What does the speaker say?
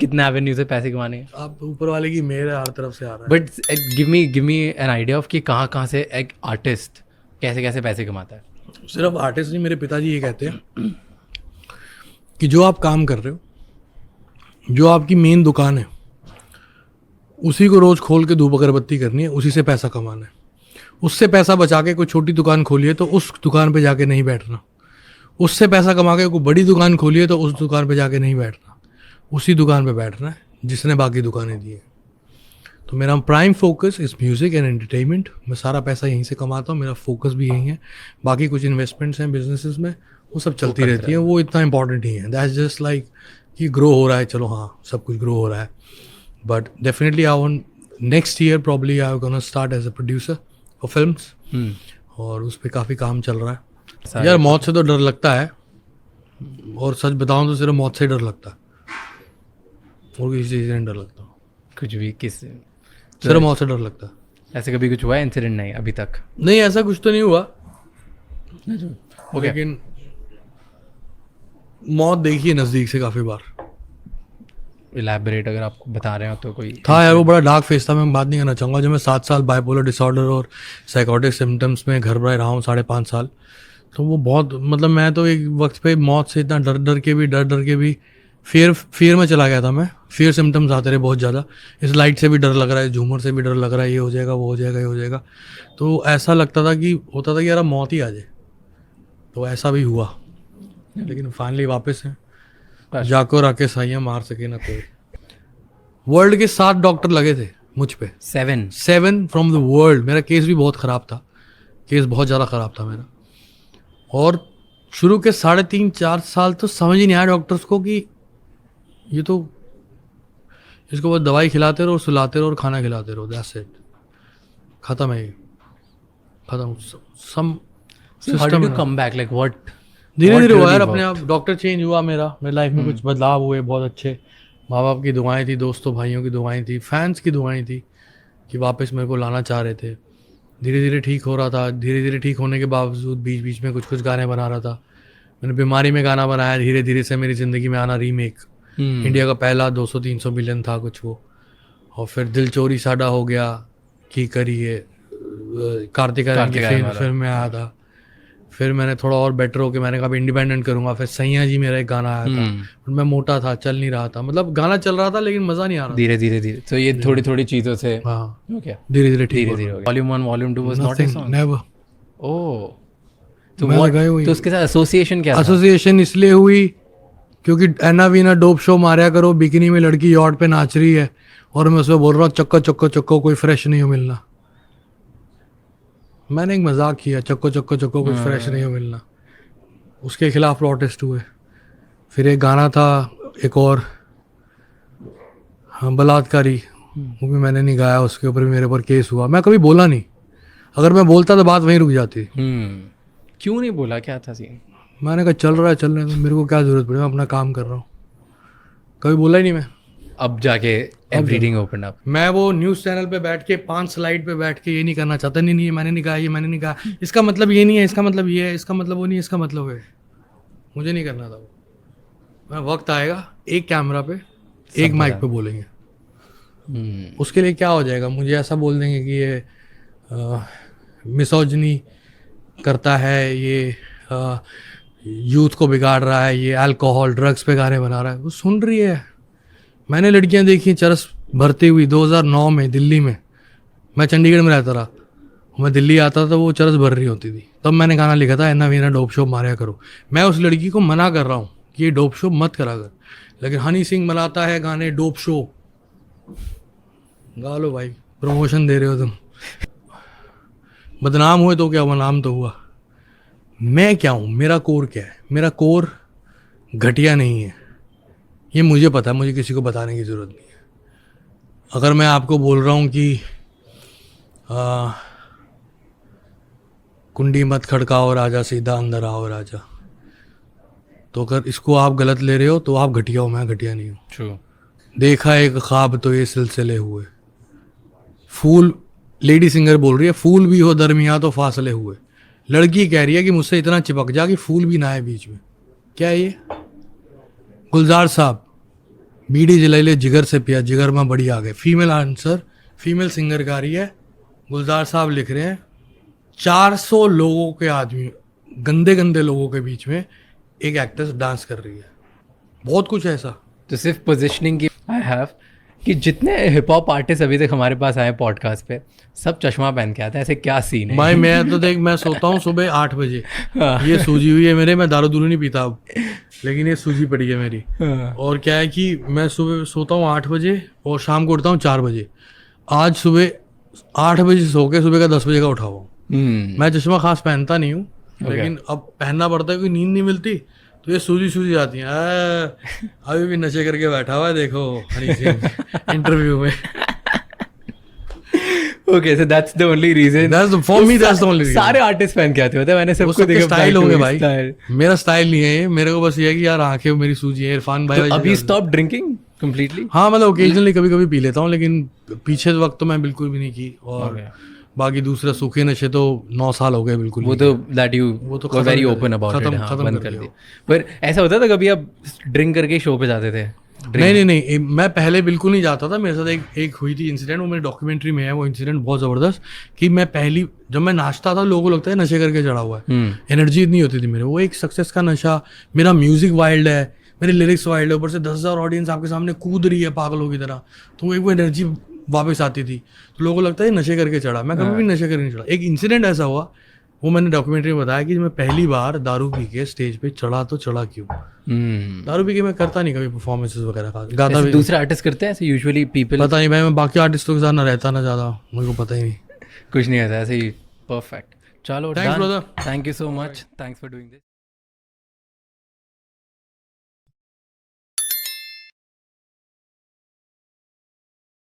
कितने एवेन्यू से पैसे कमाने हैं। आप ऊपर वाले की मेहर है, हर तरफ से आ रहा है। But give me an idea of कि कहाँ से एक आर्टिस्ट कैसे कैसे पैसे कमाता है। सिर्फ आर्टिस्ट नहीं, मेरे पिताजी ये कहते हैं कि जो आप काम कर रहे हो, जो आपकी मेन दुकान है, उसी को रोज खोल के धूप अगरबत्ती करनी है, उसी से पैसा कमाना है। उससे पैसा बचा के कोई छोटी दुकान खोलिए तो उस दुकान पे जाके नहीं बैठना। उससे पैसा कमा के कोई बड़ी दुकान खोलिए तो उस दुकान पे जाके नहीं बैठना, उसी दुकान पे बैठना है जिसने बाकी दुकानें दी हैं। तो मेरा prime focus is music and entertainment. मैं सारा पैसा यहीं से कमाता हूँ, मेरा फोकस भी यहीं है। बाकी कुछ इन्वेस्टमेंट्स हैं बिजनेसेस में, वो सब चलती रहती हैं, वो इतना इंपॉर्टेंट ही है। दैट्स जस्ट लाइक कि ग्रो हो रहा है, चलो हाँ सब कुछ ग्रो हो रहा है। But definitely I want next year probably I gonna start as a producer for films, और उस पर काफ़ी काम चल रहा है। यार मौत से तो डर लगता है, और सच बताऊँ तो सिर्फ मौत से डर लगता है, और किसी चीज़ से नहीं डर लगता। कुछ भी किस सिर्फ मौत से डर लगता है। ऐसे कभी कुछ हुआ है इंसिडेंट? नहीं अभी तक। नहीं ऐसा कुछ तो नहीं हुआ, ओके। लेकिन मौत देखी है नज़दीक से काफ़ी बार। इलैबोरेट अगर आपको बता रहे हो तो कोई था यार, वो बड़ा डार्क फेस था, मैं बात नहीं करना चाहूँगा। जब मैं 7 साल बाइपोलर डिसऑर्डर और साइकोटिक सिम्टम्स में घर पर रहा हूँ 5.5 साल, तो वो बहुत, मतलब मैं तो एक वक्त पे मौत से इतना डर के भी फियर में चला गया था मैं। फियर सिम्टम्स आते रहे बहुत ज़्यादा, इस लाइट से भी डर लग रहा है, झूमर से भी डर लग रहा है, ये हो जाएगा वो हो जाएगा ये हो जाएगा। तो ऐसा लगता था कि होता था कि यार मौत ही आ जाए। तो ऐसा भी हुआ, लेकिन फाइनली वापस है। जाको राके साइयाँ मार सके ना कोई। वर्ल्ड के 7 डॉक्टर लगे थे मुझ पे, 7 फ्रॉम द वर्ल्ड। मेरा केस भी बहुत ख़राब था, केस बहुत ज़्यादा ख़राब था मेरा। और शुरू के 3.5-4 साल तो समझ ही नहीं आया डॉक्टर्स को कि ये तो, इसको बस दवाई खिलाते रहो, सुलाते रहो और खाना खिलाते रहो, दैट्स इट, खत्म है ये, खत्म। Some system come back like what? धीरे धीरे हुआ यार, अपने आप डॉक्टर चेंज हुआ मेरा, मेरी लाइफ में कुछ बदलाव हुए बहुत अच्छे। माँ बाप की दुआएं थी, दोस्तों भाइयों की दुआएं थी, फैंस की दुआएं थी कि वापस मेरे को लाना चाह रहे थे। धीरे धीरे ठीक हो रहा था। धीरे धीरे ठीक होने के बावजूद बीच बीच में कुछ गाने बना रहा था। मैंने बीमारी में गाना बनाया, धीरे धीरे से मेरी ज़िंदगी में आना रीमेक। इंडिया का पहला 200-300 मिलियन था कुछ वो। और फिर दिल चोरी साडा हो गया, की करिए, कार्तिक आर्यन की फिल्म में आया था। फिर मैंने थोड़ा और बेटर होकर मैंने कहा इंडिपेंडेंट करूंगा। फिर सैया जी मेरा एक गाना आया था, बट मैं मोटा था, चल नहीं रहा था, मतलब गाना चल रहा था लेकिन मज़ा नहीं आ रहा। धीरे धीरे तो ये थोड़ी थोड़ी चीज़ों से हाँ ओके धीरे धीरे ठीक धीरे volume 1 volume 2 was not a song. Never. Oh, तो उसके साथ एसोसिएशन क्या था? एसोसिएशन इसलिए हुई क्योंकि एना वीना डोप शो मारा करो, बिकिनी में लड़की यॉट पे नाच रही है, और मैं उसमें बोल रहा हूँ चक्को चक्को चक्को कोई फ्रेश नहीं हो मिलना। मैंने एक मजाक किया, चक्को चक्को चक्को कोई फ्रेश नहीं हो मिलना। उसके खिलाफ प्रोटेस्ट हुए। फिर एक गाना था एक और, हाँ बलात्कारी, वो भी मैंने नहीं गाया, उसके ऊपर भी मेरे ऊपर केस हुआ। मैं कभी बोला नहीं, अगर मैं बोलता तो बात वहीं रुक जाती। क्यों नहीं बोला? क्या था सीन? मैंने कहा चल रहा है चलने दो, मेरे को क्या ज़रूरत पड़ी, मैं अपना काम कर रहा हूँ। कभी बोला ही नहीं मैं। अब जाके एवरीथिंग ओपन अप। मैं वो न्यूज़ चैनल पे बैठ के 5 स्लाइड पे बैठ के ये नहीं करना चाहता, नहीं ये मैंने नहीं कहा, ये मैंने नहीं कहा, इसका मतलब ये नहीं है, इसका मतलब ये है, इसका मतलब वो नहीं है, इसका मतलब है। मुझे नहीं करना था वो। मैं वक्त आएगा एक कैमरा पे एक माइक पे बोलेंगे, उसके लिए क्या हो जाएगा, मुझे ऐसा बोल देंगे कि ये मिसोजिनी करता है, ये यूथ को बिगाड़ रहा है, ये अल्कोहल ड्रग्स पे गाने बना रहा है। वो सुन रही है। मैंने लड़कियां देखी चरस भरती हुई 2009 में दिल्ली में। मैं चंडीगढ़ में रहता रहा, मैं दिल्ली आता था तो वो चरस भर रही होती थी। तब मैंने गाना लिखा था एना वीना डोप शो मारा करो। मैं उस लड़की को मना कर रहा हूँ कि ये डोप शो मत करा कर, लेकिन हनी सिंह बनाता है गाने डोप शो। गा लो भाई, प्रमोशन दे रहे हो तुम। बदनाम हुए तो क्या हुआ, नाम तो हुआ। मैं क्या हूँ, मेरा कोर क्या है? मेरा कोर घटिया नहीं है, ये मुझे पता है, मुझे किसी को बताने की ज़रूरत नहीं है। अगर मैं आपको बोल रहा हूँ कि कुंडी मत खड़काओ राजा, सीधा अंदर आओ राजा, तो अगर इसको आप गलत ले रहे हो तो आप घटिया हो, मैं घटिया नहीं हूँ। देखा एक ख्वाब तो ये सिलसिले हुए। फूल, लेडी सिंगर बोल रही है, फूल भी हो दरमिया तो फासले हुए। लड़की कह रही है कि मुझसे इतना चिपक जा कि फूल भी ना आए बीच में। क्या है ये? गुलजार साहब, बीड़ी जलाई ले जिगर से पिया, जिगर में बड़ी आ गए। फीमेल आंसर, फीमेल सिंगर गा रही है, गुलजार साहब लिख रहे हैं, 400 लोगों के आदमी, गंदे गंदे लोगों के बीच में एक एक्ट्रेस डांस कर रही है। बहुत कुछ है ऐसा। तो सिर्फ पोजिशनिंग की आई हैव कि जितने हिप हॉप आर्टिस्ट अभी तक हमारे पास आए पॉडकास्ट पे सब चश्मा पहन के आते हैं, ऐसे क्या सीन है? भाई मैं तो देख, मैं सोता हूँ सुबह 8 बजे, हाँ। ये सूजी हुई है मेरे, मैं दारू दूरू नहीं पीता अब, लेकिन ये सूजी पड़ी है मेरी। हाँ। और क्या है कि मैं सुबह सोता हूँ 8 बजे और शाम को उठता हूँ 4 बजे। आज सुबह 8 बजे सो के सुबह का 10 बजे का उठा हुआ हूँ। मैं चश्मा खास पहनता नहीं हूँ, लेकिन अब पहनना पड़ता है क्योंकि नींद नहीं मिलती, तो ये सूजी सूजी आती है। अभी भी नशे करके बैठा हुआ है, देखो हनी सिंह इंटरव्यू में। Okay, so that's the only reason. For me that's the only reason. सारे आर्टिस्ट पहन के आते होते हैं, मैंने वो सबको सबके देखा। स्टाइल होंगे भाई, style। मेरा स्टाइल नहीं है ये, मेरे को बस ये है कि यार आंखें मेरी सूजी है। इरफान भाई तो अभी स्टॉप ड्रिंकिंग कंप्लीटली? हाँ मतलब ओकेजनली कभी कभी पी लेता हूँ, लेकिन पीछे वक्त तो मैं बिल्कुल भी नहीं की। और बाकी दूसरा सूखे नशे तो 9 साल हो गए बिल्कुल। वो तो दैट यू वो तो वर वेरी खत्म ओपन अबाउट इट। हाँ, खत्म बंद कर कर दिया। दिया। पर ऐसा होता था कभी आप ड्रिंक करके शो पे जाते थे? नहीं, मैं पहले बिल्कुल नहीं जाता था। मेरे साथ एक हुई थी इंसिडेंट, वो मेरी डॉक्यूमेंट्री में है वो इंसिडेंट, बहुत ज़बरदस्त। कि मैं जब मैं नाचता था लोगों को लगता है नशे करके चढ़ा हुआ है, एनर्जी इतनी होती थी मेरे। वो एक सक्सेस का नशा, मेरा म्यूजिक वाइल्ड है, मेरे लिरिक्स वाइल्ड है, ऊपर से 10,000 ऑडियंस आपके सामने कूद रही है पागलों की तरह, तो वो एक वो एनर्जी वापस आती थी। तो लोगों को लगता है नशे करके चढ़ा, मैं कभी भी नशे करके नहीं चढ़ा। एक इंसिडेंट ऐसा हुआ, वो मैंने डॉक्यूमेंट्री में बताया कि मैं पहली बार दारू पी के स्टेज पे चढ़ा, तो चढ़ा क्यों? दारू पी के मैं करता नहीं कभी परफॉर्मेंसेस वगैरह का, गाता भी। दूसरे आर्टिस्ट करते हैं ऐसे यूजुअली पीपल? पता नहीं भाई, मैं बाकी आर्टिस्टों के साथ ना रहता ना ज़्यादा, मुझे को पता ही नहीं। कुछ नहीं आता ऐसे ही। परफेक्ट, चलो, thanks brother, thank you so much, thanks for doing this.